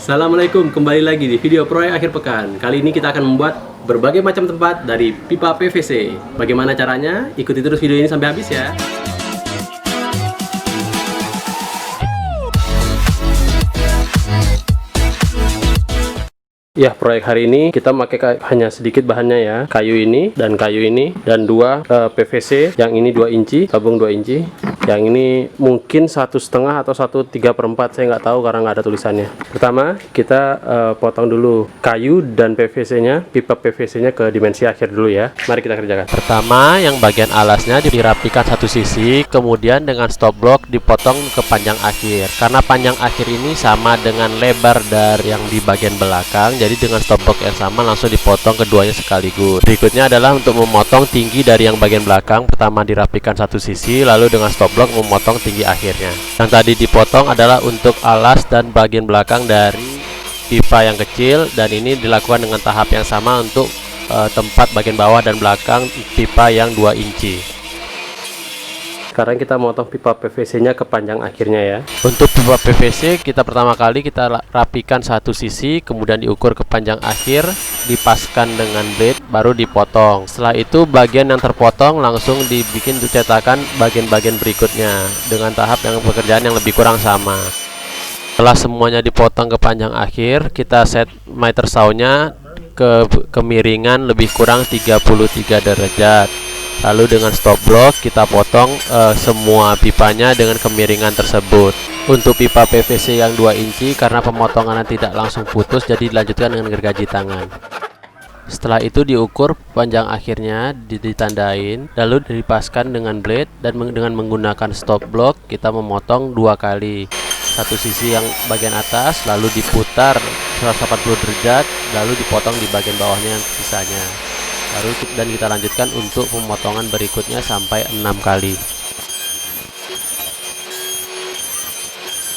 Assalamualaikum, kembali lagi di video proyek akhir pekan. Kali ini kita akan membuat berbagai macam tempat dari pipa PVC. Bagaimana caranya? Ikuti terus video ini sampai habis ya. Ya, proyek hari ini kita pakai hanya sedikit bahannya ya. Kayu ini dan dua PVC. Yang ini 2 inci, tabung 2 inci. Yang ini mungkin 1,5 atau 1/3/4, saya nggak tahu karena nggak ada tulisannya. Pertama kita potong dulu kayu dan PVC-nya, pipa PVC-nya ke dimensi akhir dulu ya. Mari kita kerjakan. Pertama, yang bagian alasnya dirapikan satu sisi, kemudian dengan stop block dipotong ke panjang akhir. Karena panjang akhir ini sama dengan lebar dari yang di bagian belakang, jadi dengan stop block yang sama langsung dipotong keduanya sekaligus. Berikutnya adalah untuk memotong tinggi dari yang bagian belakang. Pertama dirapikan satu sisi, lalu dengan stop block memotong tinggi akhirnya. Yang tadi dipotong adalah untuk alas dan bagian belakang dari pipa yang kecil, dan ini dilakukan dengan tahap yang sama untuk tempat bagian bawah dan belakang pipa yang 2 inci. Sekarang kita motong pipa PVC-nya ke panjang akhirnya ya. Untuk pipa PVC kita pertama kali kita rapikan satu sisi, kemudian diukur ke panjang akhir, dipaskan dengan blade, baru dipotong. Setelah itu bagian yang terpotong langsung dibikin untuk cetakan bagian-bagian berikutnya dengan tahap yang pekerjaan yang lebih kurang sama. Setelah semuanya dipotong ke panjang akhir, kita set miter saw-nya ke kemiringan lebih kurang 33 derajat. Lalu dengan stop block kita potong semua pipanya dengan kemiringan tersebut. Untuk pipa PVC yang 2 inci karena pemotongannya tidak langsung putus, jadi dilanjutkan dengan gergaji tangan. Setelah itu diukur panjang akhirnya, ditandain, lalu dipaskan dengan blade, dan dengan menggunakan stop block kita memotong 2 kali. Satu sisi yang bagian atas, lalu diputar 180 derajat, lalu dipotong di bagian bawahnya yang sisanya. Dan kita lanjutkan untuk pemotongan berikutnya sampai 6 kali.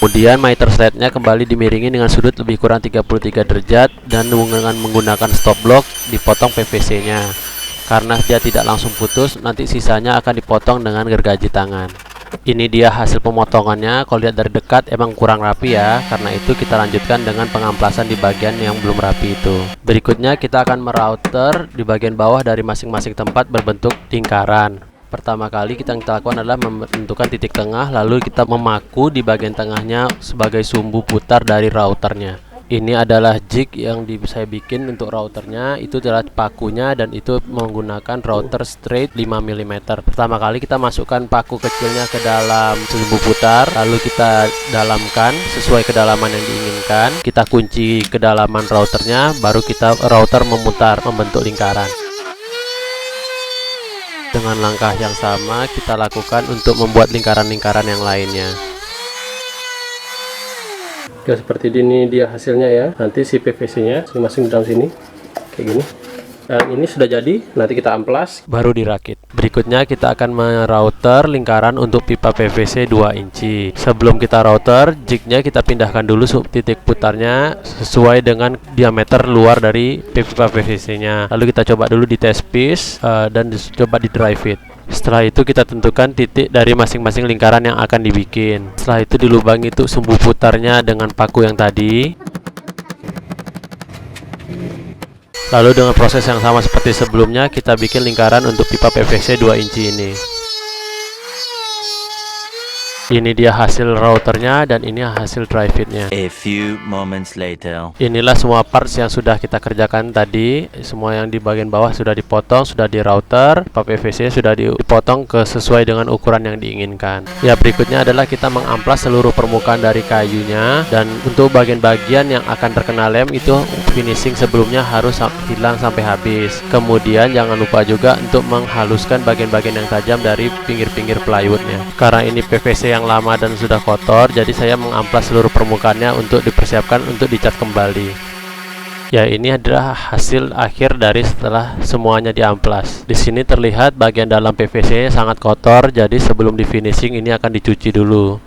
Kemudian miter slide-nya kembali dimiringi dengan sudut lebih kurang 33 derajat, dan dengan menggunakan stop block dipotong PVC-nya. Karena dia tidak langsung putus, nanti sisanya akan dipotong dengan gergaji tangan. Ini dia hasil pemotongannya. Kalau lihat dari dekat emang kurang rapi ya, karena itu kita lanjutkan dengan pengamplasan di bagian yang belum rapi itu. Berikutnya kita akan merouter di bagian bawah dari masing-masing tempat berbentuk lingkaran. Pertama kali kita lakukan adalah menentukan titik tengah, lalu kita memaku di bagian tengahnya sebagai sumbu putar dari routernya. Ini adalah jig yang saya bikin untuk routernya, itu adalah pakunya, dan itu menggunakan router straight 5 mm. Pertama kali kita masukkan paku kecilnya ke dalam sumbu putar, lalu kita dalamkan sesuai kedalaman yang diinginkan. Kita kunci kedalaman routernya, baru router memutar membentuk lingkaran. Dengan langkah yang sama kita lakukan untuk membuat lingkaran-lingkaran yang lainnya. Oke, seperti ini dia hasilnya ya. Nanti si PVC-nya masing-masing di dalam sini kayak gini. Dan ini sudah jadi, nanti kita amplas baru dirakit. Berikutnya kita akan merouter lingkaran untuk pipa PVC 2 inci. Sebelum kita router, jignya kita pindahkan dulu titik putarnya sesuai dengan diameter luar dari pipa PVC-nya. Lalu kita coba dulu di test piece dan coba di dry fit. Setelah itu kita tentukan titik dari masing-masing lingkaran yang akan dibikin. Setelah itu dilubangi itu sumbu putarnya dengan paku yang tadi. Lalu dengan proses yang sama seperti sebelumnya, kita bikin lingkaran untuk pipa PVC 2 inci ini. Ini dia hasil routernya, dan ini hasil dry fitnya. A few moments later. Inilah semua parts yang sudah kita kerjakan tadi. Semua yang di bagian bawah sudah dipotong, sudah di router. Pipa PVC sudah dipotong sesuai dengan ukuran yang diinginkan. Ya, berikutnya adalah kita mengamplas seluruh permukaan dari kayunya, dan untuk bagian-bagian yang akan terkena lem itu finishing sebelumnya harus hilang sampai habis. Kemudian jangan lupa juga untuk menghaluskan bagian-bagian yang tajam dari pinggir-pinggir plywoodnya. Karena ini PVC yang lama dan sudah kotor, jadi saya mengamplas seluruh permukaannya untuk dipersiapkan untuk dicat kembali. Ya, ini adalah hasil akhir dari setelah semuanya diamplas. Di sini terlihat bagian dalam PVC sangat kotor, jadi sebelum di finishing ini akan dicuci dulu.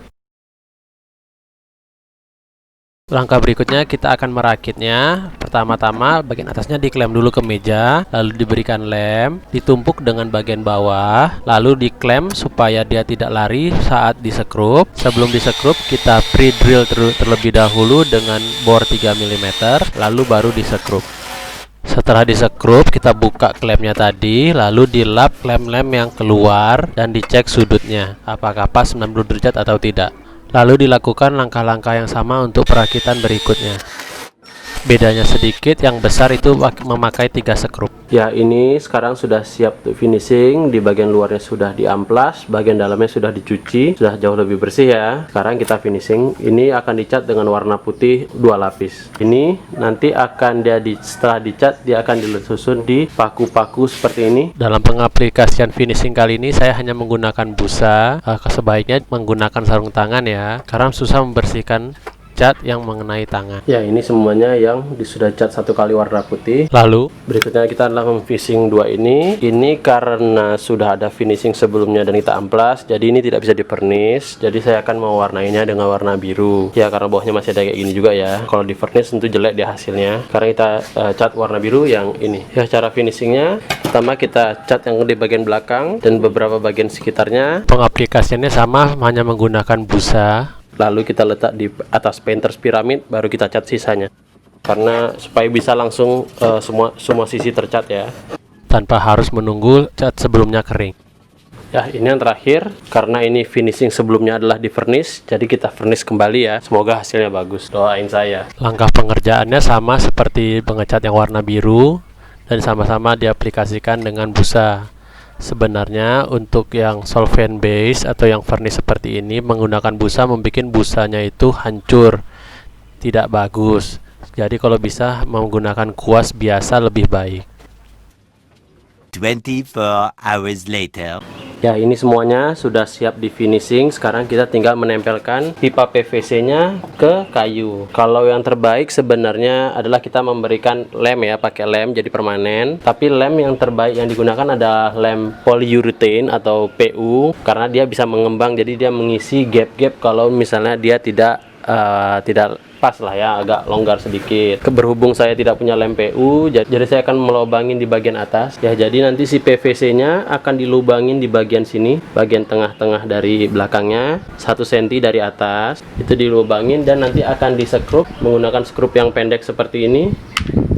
Langkah berikutnya kita akan merakitnya. Pertama-tama bagian atasnya diklem dulu ke meja, lalu diberikan lem, ditumpuk dengan bagian bawah, lalu diklem supaya dia tidak lari saat disekrup. Sebelum disekrup kita pre-drill terlebih dahulu dengan bor 3 mm, lalu baru disekrup. Setelah disekrup, kita buka klemnya tadi, lalu dilap lem-lem yang keluar dan dicek sudutnya apakah pas 90 derajat atau tidak. Lalu dilakukan langkah-langkah yang sama untuk perakitan berikutnya. Bedanya sedikit, yang besar itu memakai 3 sekrup. Ya, ini sekarang sudah siap untuk finishing. Di bagian luarnya sudah diamplas, bagian dalamnya sudah dicuci, sudah jauh lebih bersih ya. Sekarang kita finishing. Ini akan dicat dengan warna putih 2 lapis. Ini nanti akan setelah dicat dia akan disusun di paku-paku seperti ini. Dalam pengaplikasian finishing kali ini saya hanya menggunakan busa. Sebaiknya menggunakan sarung tangan ya, karena susah membersihkan cat yang mengenai tangan. Ya, ini semuanya yang sudah cat 1 kali warna putih. Lalu berikutnya kita adalah finishing 2 ini. Ini karena sudah ada finishing sebelumnya dan kita amplas, jadi ini tidak bisa divernish. Jadi saya akan mewarnainya dengan warna biru. Ya, karena bawahnya masih ada kayak gini juga ya. Kalau di vernish tentu jelek di hasilnya. Karena kita cat warna biru yang ini. Ya, cara finishingnya pertama kita cat yang di bagian belakang dan beberapa bagian sekitarnya. Pengaplikasiannya sama, hanya menggunakan busa. Lalu kita letak di atas painters piramid, baru kita cat sisanya. Karena supaya bisa langsung semua sisi tercat ya, tanpa harus menunggu cat sebelumnya kering. Ya, ini yang terakhir, karena ini finishing sebelumnya adalah di vernish, jadi kita vernish kembali ya. Semoga hasilnya bagus, doain saya. Langkah pengerjaannya sama seperti pengecat yang warna biru, dan sama-sama diaplikasikan dengan busa. Sebenarnya untuk yang solvent base atau yang varnish seperti ini, menggunakan busa membuat busanya itu hancur, tidak bagus. Jadi kalau bisa menggunakan kuas biasa lebih baik. 24 hours later. Ya, ini semuanya sudah siap di finishing. Sekarang kita tinggal menempelkan pipa PVC-nya ke kayu. Kalau yang terbaik sebenarnya adalah kita memberikan lem ya, pakai lem jadi permanen. Tapi lem yang terbaik yang digunakan adalah lem polyurethane atau PU, karena dia bisa mengembang, jadi dia mengisi gap-gap kalau misalnya dia tidak pas lah ya, agak longgar sedikit. Berhubung saya tidak punya lem PU, jadi saya akan melubangin di bagian atas ya. Jadi nanti si PVC nya akan dilubangin di bagian sini, bagian tengah-tengah dari belakangnya, 1 cm dari atas itu dilubangin, dan nanti akan disekrup menggunakan skrup yang pendek seperti ini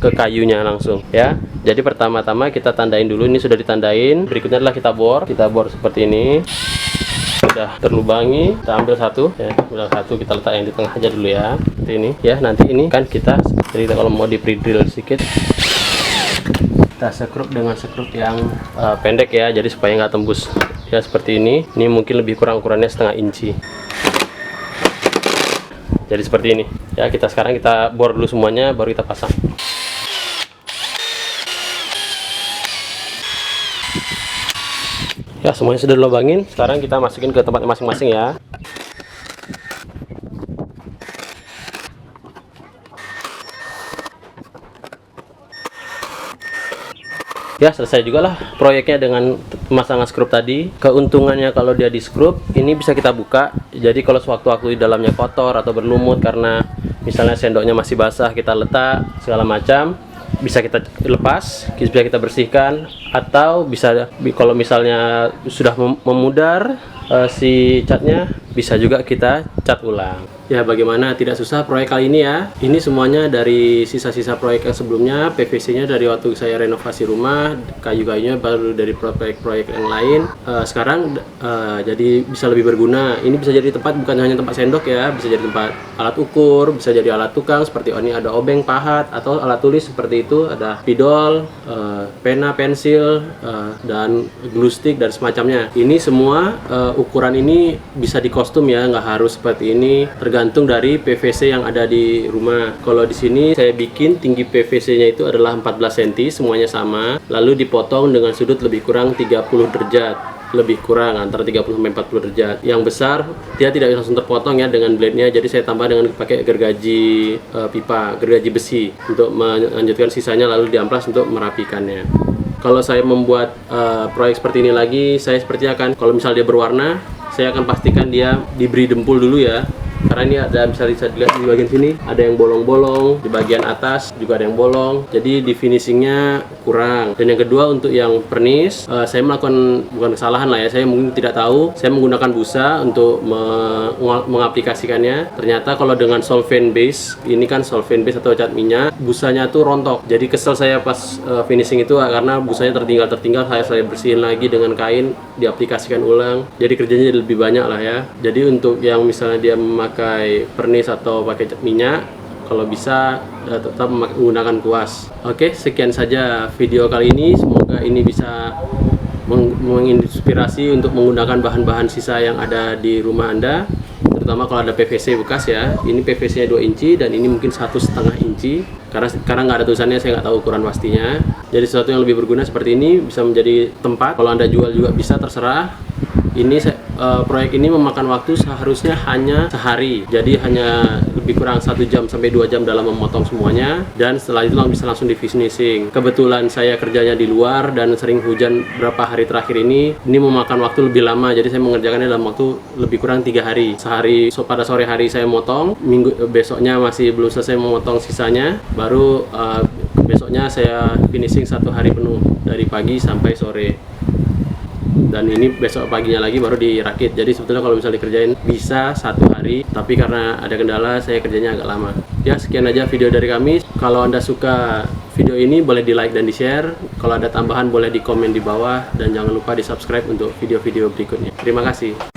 ke kayunya langsung ya. Jadi pertama-tama kita tandain dulu, ini sudah ditandain. Berikutnya adalah kita bor seperti ini. Sudah terlubangi, kita ambil satu ya, kita letak yang di tengah aja dulu ya, seperti ini ya. Nanti ini kan kita, jadi kalau mau di pre-drill sedikit, kita sekrup dengan sekrup yang pendek ya, jadi supaya nggak tembus ya, seperti ini. Ini mungkin lebih kurang ukurannya 0,5 inci. Jadi seperti ini ya. Sekarang kita bor dulu semuanya, baru kita pasang. Ya, semuanya sudah dilubangin. Sekarang kita masukin ke tempatnya masing-masing ya. Ya, selesai juga lah proyeknya dengan pemasangan skrup tadi. Keuntungannya kalau dia di skrup, ini bisa kita buka. Jadi kalau sewaktu-waktu di dalamnya kotor atau berlumut karena misalnya sendoknya masih basah, kita letak segala macam, bisa kita lepas, bisa kita bersihkan, atau bisa kalau misalnya sudah memudar si catnya, bisa juga kita cat ulang. Ya, bagaimana tidak susah proyek kali ini ya. Ini semuanya dari sisa-sisa proyek yang sebelumnya. PVC-nya dari waktu saya renovasi rumah, kayu-kayunya baru dari proyek-proyek yang lain. Sekarang jadi bisa lebih berguna. Ini bisa jadi tempat, bukan hanya tempat sendok ya, bisa jadi tempat alat ukur, bisa jadi alat tukang seperti ini, ada obeng, pahat, atau alat tulis seperti itu, ada spidol, pena, pensil, dan glue stick dan semacamnya. Ini semua ukuran ini bisa di kostum ya, nggak harus seperti ini, tergantung dari PVC yang ada di rumah. Kalau di sini saya bikin tinggi PVC-nya itu adalah 14 cm, semuanya sama, lalu dipotong dengan sudut lebih kurang 30 derajat, lebih kurang antara 30 sampai 40 derajat. Yang besar dia tidak langsung terpotong ya dengan blade-nya, jadi saya tambah dengan pakai gergaji pipa, gergaji besi untuk melanjutkan sisanya, lalu diamplas untuk merapikannya. Kalau saya membuat proyek seperti ini lagi, saya sepertinya akan, kalau misalnya dia berwarna, saya akan pastikan dia diberi dempul dulu ya, karena ini ada, bisa dilihat di bagian sini ada yang bolong-bolong, di bagian atas juga ada yang bolong, jadi di finishingnya kurang. Dan yang kedua untuk yang pernis, saya melakukan bukan kesalahan lah ya, saya mungkin tidak tahu, saya menggunakan busa untuk mengaplikasikannya. Ternyata kalau dengan solvent base, ini kan solvent base atau cat minyak, busanya tuh rontok. Jadi kesel saya pas finishing itu karena busanya tertinggal, saya bersihin lagi dengan kain, diaplikasikan ulang, jadi kerjanya lebih banyak lah ya. Jadi untuk yang misalnya dia memakai pernis atau pakai cat minyak, kalau bisa tetap menggunakan kuas. Oke, sekian saja video kali ini, semoga ini bisa menginspirasi untuk menggunakan bahan-bahan sisa yang ada di rumah Anda, terutama kalau ada PVC bekas ya. Ini PVC nya 2 inci dan ini mungkin 1,5 inci, karena sekarang nggak ada tulisannya, saya nggak tahu ukuran pastinya. Jadi sesuatu yang lebih berguna seperti ini bisa menjadi tempat, kalau Anda jual juga bisa, terserah. Ini proyek ini memakan waktu seharusnya hanya sehari, jadi hanya lebih kurang 1 jam sampai 2 jam dalam memotong semuanya, dan setelah itu bisa langsung di finishing. Kebetulan saya kerjanya di luar dan sering hujan beberapa hari terakhir ini memakan waktu lebih lama, jadi saya mengerjakannya dalam waktu lebih kurang 3 hari. Sehari, pada sore hari saya motong, besoknya masih belum selesai memotong sisanya, baru besoknya saya finishing 1 hari penuh dari pagi sampai sore. Dan ini besok paginya lagi baru dirakit. Jadi sebetulnya kalau misalnya dikerjain bisa 1 hari, tapi karena ada kendala saya kerjanya agak lama. Ya, sekian aja video dari kami. Kalau Anda suka video ini boleh di like dan di share. Kalau ada tambahan boleh di komen di bawah, dan jangan lupa di subscribe untuk video-video berikutnya. Terima kasih.